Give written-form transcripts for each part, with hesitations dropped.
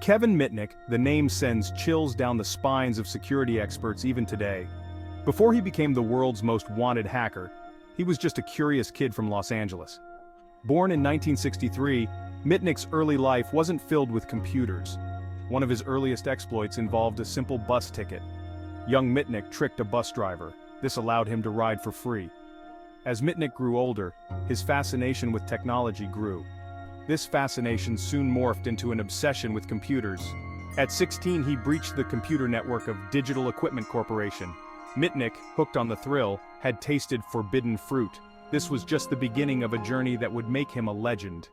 Kevin Mitnick, the name sends chills down the spines of security experts even today. Before he became the world's most wanted hacker, he was just a curious kid from Los Angeles. Born in 1963, Mitnick's early life wasn't filled with computers. One of his earliest exploits involved a simple bus ticket. Young Mitnick tricked a bus driver. This allowed him to ride for free. As Mitnick grew older, his fascination with technology grew. This fascination soon morphed into an obsession with computers. At 16, he breached the computer network of Digital Equipment Corporation. Mitnick, hooked on the thrill, had tasted forbidden fruit. This was just the beginning of a journey that would make him a legend.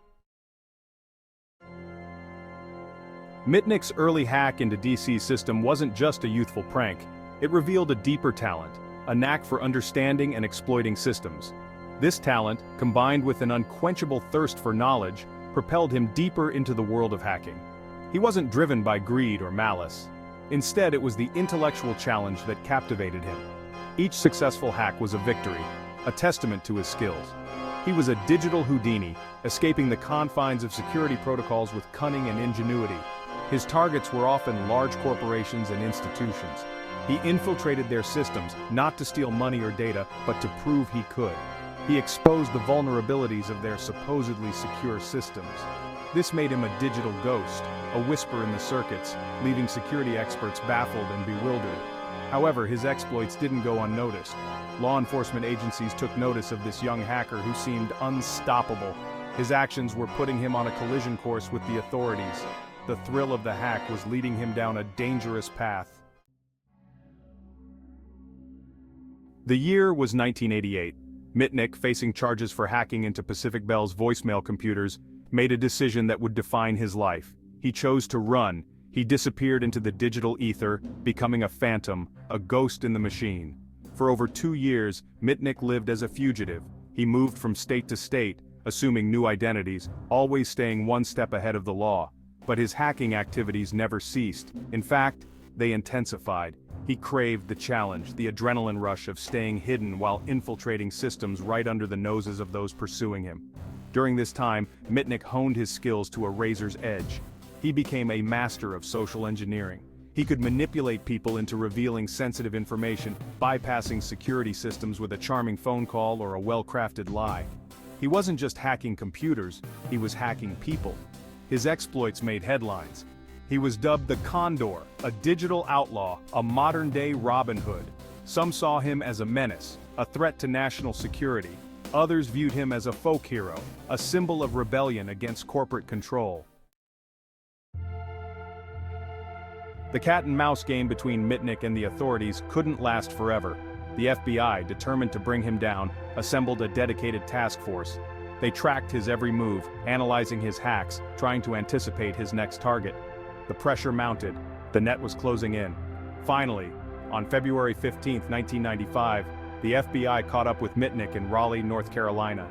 Mitnick's early hack into DC's system wasn't just a youthful prank. It revealed a deeper talent, a knack for understanding and exploiting systems. This talent, combined with an unquenchable thirst for knowledge, propelled him deeper into the world of hacking. He wasn't driven by greed or malice. Instead, it was the intellectual challenge that captivated him. Each successful hack was a victory, a testament to his skills. He was a digital Houdini, escaping the confines of security protocols with cunning and ingenuity. His targets were often large corporations and institutions. He infiltrated their systems, not to steal money or data, but to prove he could. He exposed the vulnerabilities of their supposedly secure systems. This made him a digital ghost, a whisper in the circuits, leaving security experts baffled and bewildered. However, his exploits didn't go unnoticed. Law enforcement agencies took notice of this young hacker who seemed unstoppable. His actions were putting him on a collision course with the authorities. The thrill of the hack was leading him down a dangerous path. The year was 1988. Mitnick, facing charges for hacking into Pacific Bell's voicemail computers, made a decision that would define his life. He chose to run. He disappeared into the digital ether, becoming a phantom, a ghost in the machine. For over 2 years, Mitnick lived as a fugitive. He moved from state to state, assuming new identities, always staying one step ahead of the law. But his hacking activities never ceased. In fact, they intensified. He craved the challenge, the adrenaline rush of staying hidden while infiltrating systems right under the noses of those pursuing him. During this time, Mitnick honed his skills to a razor's edge. He became a master of social engineering. He could manipulate people into revealing sensitive information, bypassing security systems with a charming phone call or a well-crafted lie. He wasn't just hacking computers, he was hacking people. His exploits made headlines. He was dubbed the Condor, a digital outlaw, a modern-day Robin Hood. Some saw him as a menace, a threat to national security. Others viewed him as a folk hero, a symbol of rebellion against corporate control. The cat-and-mouse game between Mitnick and the authorities couldn't last forever. The FBI, determined to bring him down, assembled a dedicated task force. They tracked his every move, analyzing his hacks, trying to anticipate his next target. The pressure mounted. The net was closing in. Finally, on February 15, 1995, the FBI caught up with Mitnick in Raleigh, North Carolina.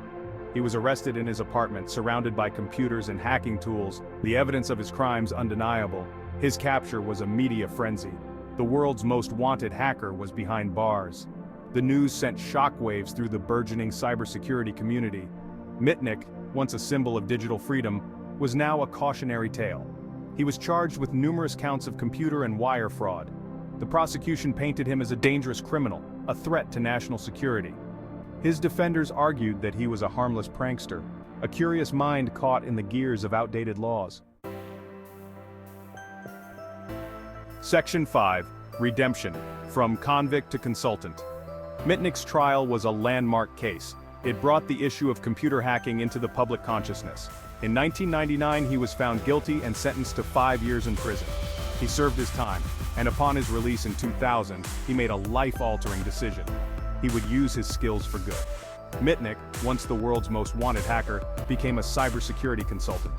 He was arrested in his apartment, surrounded by computers and hacking tools, the evidence of his crimes undeniable. His capture was a media frenzy. The world's most wanted hacker was behind bars. The news sent shockwaves through the burgeoning cybersecurity community. Mitnick, once a symbol of digital freedom, was now a cautionary tale. He was charged with numerous counts of computer and wire fraud. The prosecution painted him as a dangerous criminal, a threat to national security. His defenders argued that he was a harmless prankster, a curious mind caught in the gears of outdated laws. Section 5. Redemption. From convict to consultant. Mitnick's trial was a landmark case. It brought the issue of computer hacking into the public consciousness. In 1999, he was found guilty and sentenced to 5 years in prison. He served his time, and upon his release in 2000, he made a life-altering decision. He would use his skills for good. Mitnick, once the world's most wanted hacker, became a cybersecurity consultant.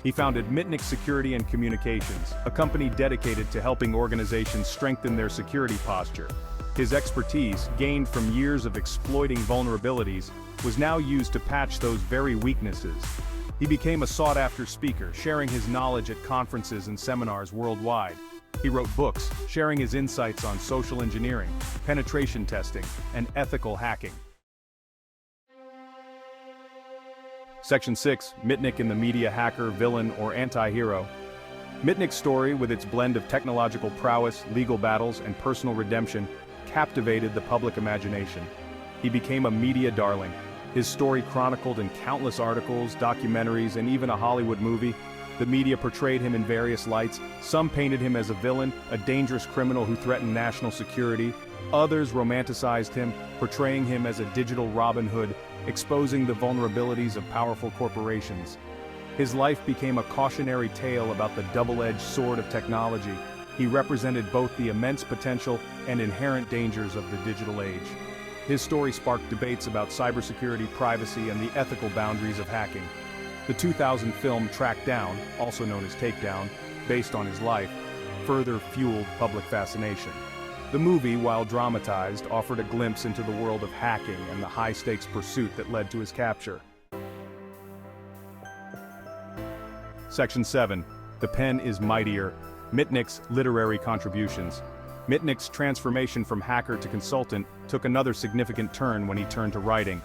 He founded Mitnick Security and Communications, a company dedicated to helping organizations strengthen their security posture. His expertise, gained from years of exploiting vulnerabilities, was now used to patch those very weaknesses. He became a sought-after speaker, sharing his knowledge at conferences and seminars worldwide. He wrote books, sharing his insights on social engineering, penetration testing, and ethical hacking. Section 6. Mitnick in the media: hacker, villain, or anti-hero. Mitnick's story, with its blend of technological prowess, legal battles, and personal redemption, captivated the public imagination. He became a media darling. His story chronicled in countless articles, documentaries, and even a Hollywood movie. The media portrayed him in various lights. Some painted him as a villain, a dangerous criminal who threatened national security. Others romanticized him, portraying him as a digital Robin Hood, exposing the vulnerabilities of powerful corporations. His life became a cautionary tale about the double-edged sword of technology. He represented both the immense potential and inherent dangers of the digital age. His story sparked debates about cybersecurity, privacy, and the ethical boundaries of hacking. The 2000 film Tracked Down, also known as Takedown, based on his life, further fueled public fascination. The movie, while dramatized, offered a glimpse into the world of hacking and the high-stakes pursuit that led to his capture. Section 7. The Pen is Mightier. Mitnick's literary contributions. Mitnick's transformation from hacker to consultant took another significant turn when he turned to writing.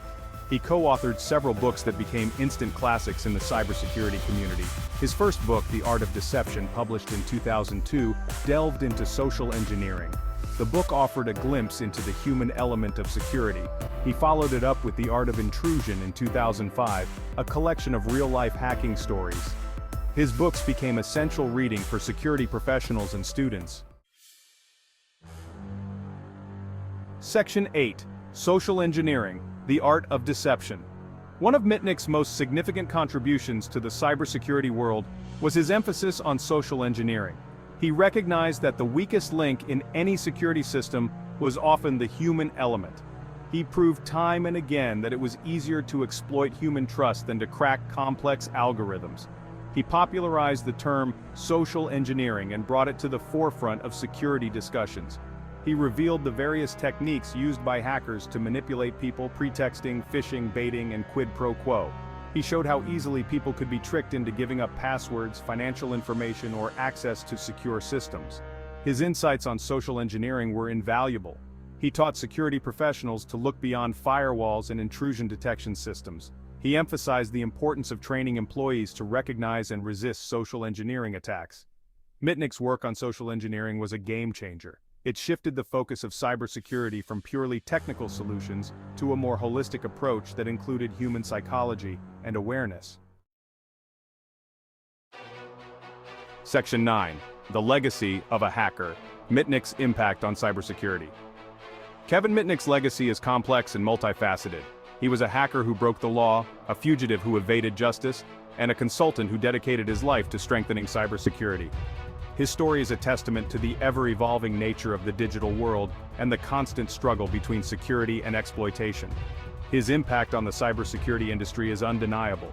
He co-authored several books that became instant classics in the cybersecurity community. His first book, The Art of Deception, published in 2002, delved into social engineering. The book offered a glimpse into the human element of security. He followed it up with The Art of Intrusion in 2005, a collection of real-life hacking stories. His books became essential reading for security professionals and students. Section 8. Social Engineering, the Art of Deception. One of Mitnick's most significant contributions to the cybersecurity world was his emphasis on social engineering. He recognized that the weakest link in any security system was often the human element. He proved time and again that it was easier to exploit human trust than to crack complex algorithms. He popularized the term social engineering and brought it to the forefront of security discussions. He revealed the various techniques used by hackers to manipulate people, pretexting, phishing, baiting, and quid pro quo. He showed how easily people could be tricked into giving up passwords, financial information, or access to secure systems. His insights on social engineering were invaluable. He taught security professionals to look beyond firewalls and intrusion detection systems. He emphasized the importance of training employees to recognize and resist social engineering attacks. Mitnick's work on social engineering was a game changer. It shifted the focus of cybersecurity from purely technical solutions to a more holistic approach that included human psychology and awareness. Section 9. The Legacy of a Hacker. Mitnick's Impact on Cybersecurity. Kevin Mitnick's legacy is complex and multifaceted. He was a hacker who broke the law, a fugitive who evaded justice, and a consultant who dedicated his life to strengthening cybersecurity. His story is a testament to the ever-evolving nature of the digital world and the constant struggle between security and exploitation. His impact on the cybersecurity industry is undeniable.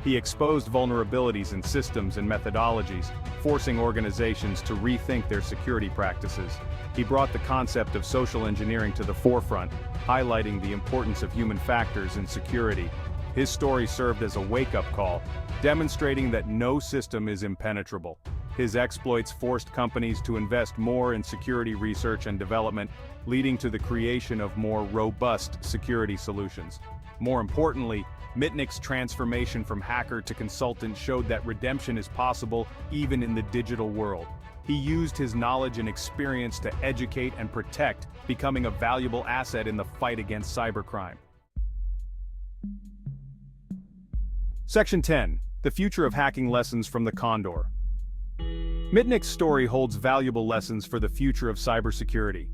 He exposed vulnerabilities in systems and methodologies, forcing organizations to rethink their security practices. He brought the concept of social engineering to the forefront, highlighting the importance of human factors in security. His story served as a wake-up call, demonstrating that no system is impenetrable. His exploits forced companies to invest more in security research and development, leading to the creation of more robust security solutions. More importantly, Mitnick's transformation from hacker to consultant showed that redemption is possible even in the digital world. He used his knowledge and experience to educate and protect, becoming a valuable asset in the fight against cybercrime. Section 10. The Future of Hacking Lessons from the Condor. Mitnick's story holds valuable lessons for the future of cybersecurity.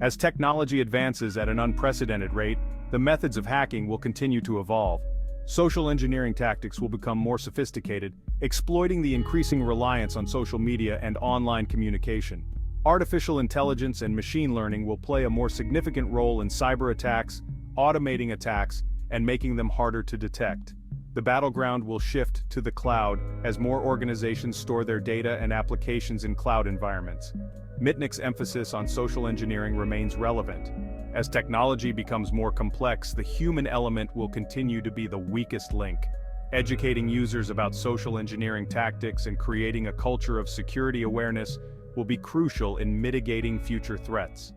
As technology advances at an unprecedented rate, the methods of hacking will continue to evolve. Social engineering tactics will become more sophisticated, exploiting the increasing reliance on social media and online communication. Artificial intelligence and machine learning will play a more significant role in cyber attacks, automating attacks, and making them harder to detect. The battleground will shift to the cloud as more organizations store their data and applications in cloud environments. Mitnick's emphasis on social engineering remains relevant. As technology becomes more complex, the human element will continue to be the weakest link. Educating users about social engineering tactics and creating a culture of security awareness will be crucial in mitigating future threats.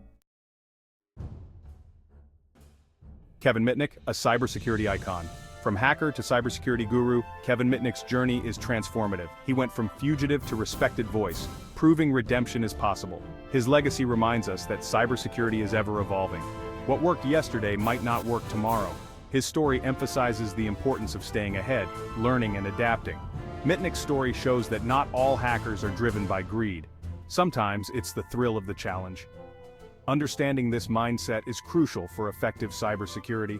Kevin Mitnick, a cybersecurity icon. From hacker to cybersecurity guru, Kevin Mitnick's journey is transformative. He went from fugitive to respected voice, proving redemption is possible. His legacy reminds us that cybersecurity is ever evolving. What worked yesterday might not work tomorrow. His story emphasizes the importance of staying ahead, learning and adapting. Mitnick's story shows that not all hackers are driven by greed. Sometimes it's the thrill of the challenge. Understanding this mindset is crucial for effective cybersecurity.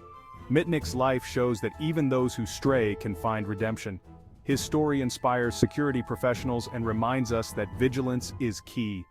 Mitnick's life shows that even those who stray can find redemption. His story inspires security professionals and reminds us that vigilance is key.